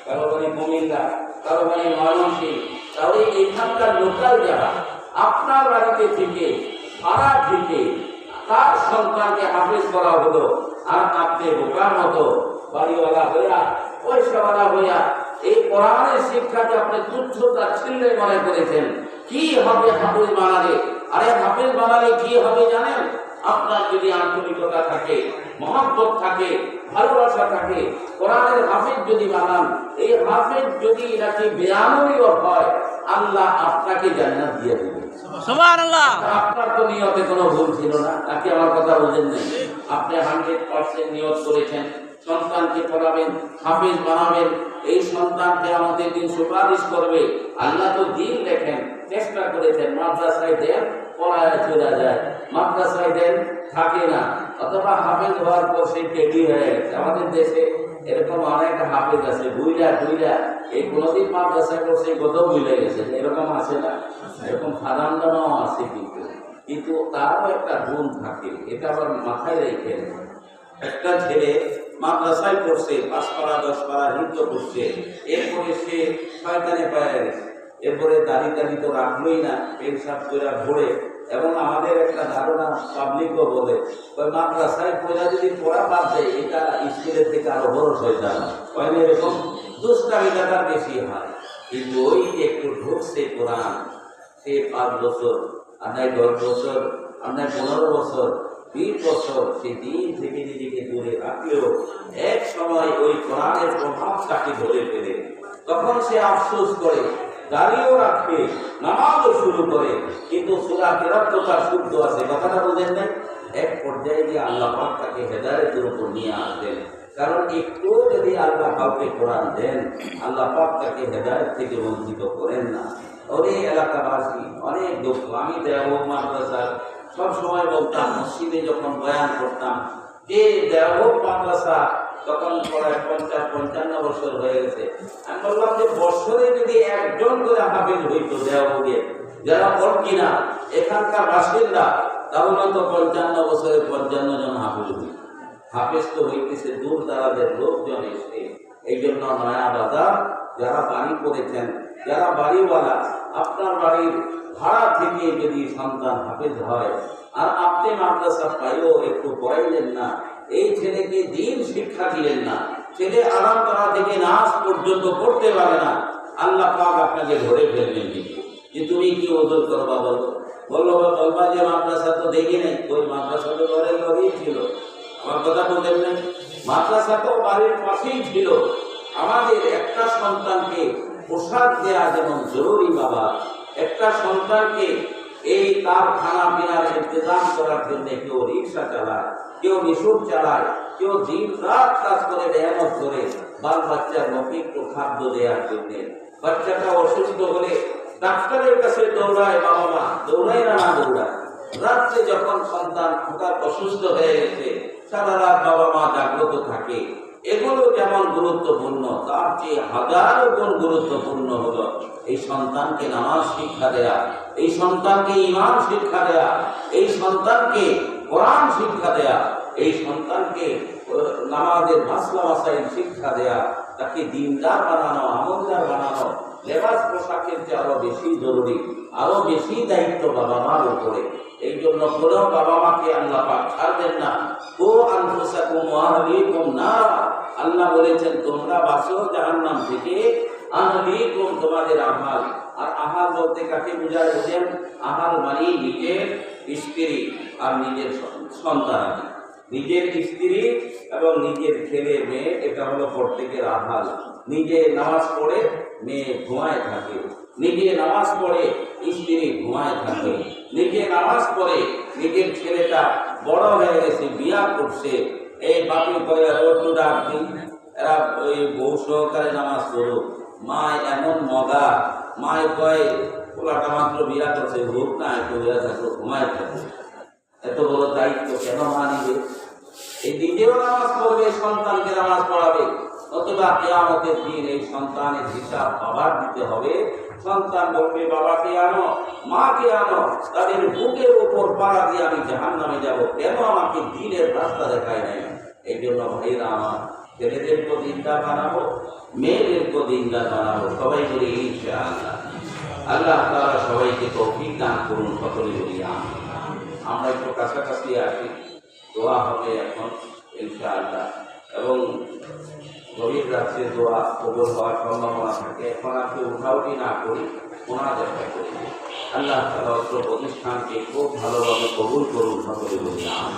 কারো বাড়ি কুমিল্লা, কারো বাড়ি ময়মনসিংহ। তাহলে এখানকার লোকাল যারা আপনার বাড়িতে থেকে পাড়া থেকে তার সন্তানকে হাফেজ করা হলো, আর আপনি বোকার মতো বাড়িওয়ালা হইয়া পয়সাওয়ালা হইয়া এই কোরআনের শিক্ষাকে আপনি তুচ্ছ তাচ্ছিল্যে মনে করেছেন। কি হবে হাফেজ বানালে? আরে হাফেজ বানালে কি হবে জানেন? আপনার যদি আন্তরিকতা থাকে, মহব্বত থাকে, ভালোবাসা থাকে, কোরআনের হাফেজ যদি বানান, এই হাফেজ যদি নাকি বেআমলীয় হয়, আল্লাহ আপনাকে জান্নাত দিয়ে দেবে। সুবহানাল্লাহ। আপনার তো নিয়তে কোনো ভুল ছিল না, নাকি আমার কথা বুঝেন না? আপনি 100% নিয়ত করেছেন সন্তানকে পড়াবেন, হাফেজ বানাবেন, এই সন্তানকে আমাদের দিন সুপারিশ করবে। আল্লাহ তো দিন দেখেন, চেষ্টা করেছেন মাদ্রাসায় দেন, পড়ায় চলে যায়, মাদ্রাসায় দেন থাকে না, অথবা হাফেজ হওয়ার পর সেই টেডি হয়ে গেছে। আমাদের দেশে এরকম অনেক হাফেজ আছে, বুইলা এই কোনদিন মাদ্রাসায় করছে কত বুঝে গেছে, এরকম আছে না? এরকম সাধারণও আছে, কিন্তু তারও একটা গুণ থাকে, এটা আবার মাথায় রেখে। একটা ছেলে মাদ্রাসায় পড়ছে, 5 পারা 10 পারা নৃত্য করছে, এরপরে সে শয়তানে পায়ে গেছে, এরপরে দাড়ি তো রাখলোই না, পেনশাপ করে ঘোরে। এবং আমাদের একটা ধারণা পাবলিকও বলে, ওই মাদ্রাসায় পড়া যদি পড়া বাদ দেয়, এটা স্কুলের থেকে আরো বড় শয়তান হয় না, এরকম দুষ্টামিটা তার বেশি হয়। কিন্তু ওই একটু ঢুকছে কোরআন, সে 5 বছর, আর নাই 10 বছর, আর নাই 15 বছর, 20 বছর সে দিন থেকে নিজেকে দূরে রাখলেও এক সময় ওই কোরআনের প্রভাব তাকে ধরে ফেলে। তখন সে আফসোস করে, দাঁড়িয়েও রাখবে, নামাজও শুরু করে, কিন্তু সূরা কেরাত তো তার শুদ্ধ আছে, কথাটা বুঝেন নাই? এক পর্যায়ে গিয়ে আল্লাহ পাক তাকে হেদায়েতের উপর নিয়ে আসবেন। কারণ একটু যদি আল্লাহ কাউকে কোরআন দেন, আল্লাহ পাক তাকে হেদায়েত থেকে বঞ্চিত করেন না। অনেক এলাকাবাসী অনেক দুঃখ। আমি দেওবন্দ মাদ্রাসার সব সময় বলতাম, মসজিদে যখন বয়ান করতাম, যে দেওবন্দ মাদ্রাসা তখন প্রায় 50-55 বছর হয়ে গেছে। আমি বললাম যে বছরে যদি একজন করে হাফেজ হইতো দেওবন্দের, যারা পড় কিনা এখানকার বাসিন্দা, তাহলে তো 55 বছরে 55 জন হাফেজ হইত। হাফেজ তো হইতেছে দূর দারাজের লোকজন এসে। এই জন্য নয়া বাজার যারা বাড়ি করেছেন, যারা বাড়িওয়ালা, আপনার বাড়ির ভাড়া থেকে যদি সন্তান হাফেজ হয়, আর আপনি মাদ্রাসা পাইও একটু পড়াইলেন না, এই ছেলেকে দিন শিক্ষা দিলেন না, ছেলে আরাম করা থেকে নাচ পর্যন্ত করতে পারে না, আল্লাহ পাক আপনাকে ধরে ফেলবেন। কিন্তু যে তুমি কি ওজোর করবা বলবা যে মাদ্রাসা তো দেখি নাই, ওই মাদ্রাসা তো ঘরের লগেই ছিল। আমার কথা বলতেন না, মাদ্রাসা তো বাড়ির পাশেই ছিল। আমাদের একটা সন্তানকে পোশাক দেওয়া যেমন জরুরি, বাবা একটা সন্তানকে এই তার খানা পিনার ইন্তজাম করার জন্য কেউ রিক্সা চালায়, কেউ মিশুক চালায়, কেউ দিন রাত কাজ করে, মেহনত করে বাল বাচ্চার মুখে একটু খাদ্য দেওয়ার জন্য। বাচ্চাটা অসুস্থ হলে ডাক্তারের কাছে দৌড়ায়, বাবা মা দৌড়ায় না দৌড়ায়। রাত্রে যখন সন্তান হঠাৎ অসুস্থ হয়ে গেছে, সারা রাত বাবা মা জাগ্রত থাকে। এগুলো যেমন গুরুত্বপূর্ণ, তার চেয়ে হাজারো গুণ গুরুত্বপূর্ণ হলো এই সন্তানকে নামাজ শিক্ষা দেয়া, এই সন্তানকে ঈমান শিক্ষা দেয়া, এই সন্তানকে কোরআন শিক্ষা দেয়া, এই সন্তানকে নামাজের মাসলা মাসাইল শিক্ষা দেয়া, তাকে দিনদার বানানো, আমলদার বানানো। লেবাস পোশাকের চেয়ে আরো বেশি জরুরি, আরো বেশি দায়িত্ব বাবা মার উপরে। এই জন্য কোনো বাবা মাকে আল্লাহ পাক ছাড়বেন না। ও আনফুসাকুম ওয়া আহলিকুম নার, আল্লাহ বলেছেন তোমরা বাঁচো জাহান্নাম থেকে, আহলিকুম তোমাদের আহাল। আর আহাল বলতে কাকে বোঝায়? বুঝেন, আহাল মানে নিজের স্ত্রী আর নিজের সন্তান, নিজের স্ত্রী এবং নিজের ছেলে মেয়ে, এটা হলো প্রত্যেকের আহাল। নিজে নামাজ পড়ে মেয়ে ঘুমায় থাকে, নিজে নামাজ পড়ে স্ত্রী ঘুমায় থাকে, নিজে নামাজ পড়ে নিজের ছেলেটা বড় হয়ে গেছে, বিয়া করছে, এই বাপি করে একটু ডাক দিন, এরা ওই বউ সহকারে নামাজ পড়ুক। মা এমন মগা, মায় কয় পোলাটা মাত্র বিয়া করছে, হোক না একটু বিয়া থাকলো, ঘুমায় থাকবে। এত বড় দায়িত্ব কেন মা নিবে? এই নিজেও নামাজ পড়বে, সন্তানকে নামাজ পড়াবে, অথবা কিয়ামতের দিন এই সন্তানের হিসাব বাবার দিতে হবে। সন্তান বলবে বাবাকে আনো, মাকে আনো, তাদের বুকের উপর পাড়া দিয়ে আমি জাহান্নামে যাব, কেন আমাকে দ্বীনের রাস্তা দেখায় নাই? এই জন্য ভাইরা আমার, ছেলেদেরকেও দিনদার বানাবো, মেয়েদেরকেও দিনদার বানাবো, সবাই বলি ইনশাআল্লাহ। আল্লাহ তাআলা সবাইকে তৌফিক দান করুন, সকলে বলি আমিন। আমরা একটু কাছাকাছি আসি, দোয়া হবে এখন ইনশাআল্লাহ, এবং গভীর রাত্রে দোয়া কবুল হওয়ার সম্ভাবনা থাকে। এখন আর কেউ উঠাউটি না করি, মোনাজাতটা করি। আল্লাহ তাআলা অত্র প্রতিষ্ঠানকে খুব ভালোভাবে কবুল করুন, সকলে বলি আমিন।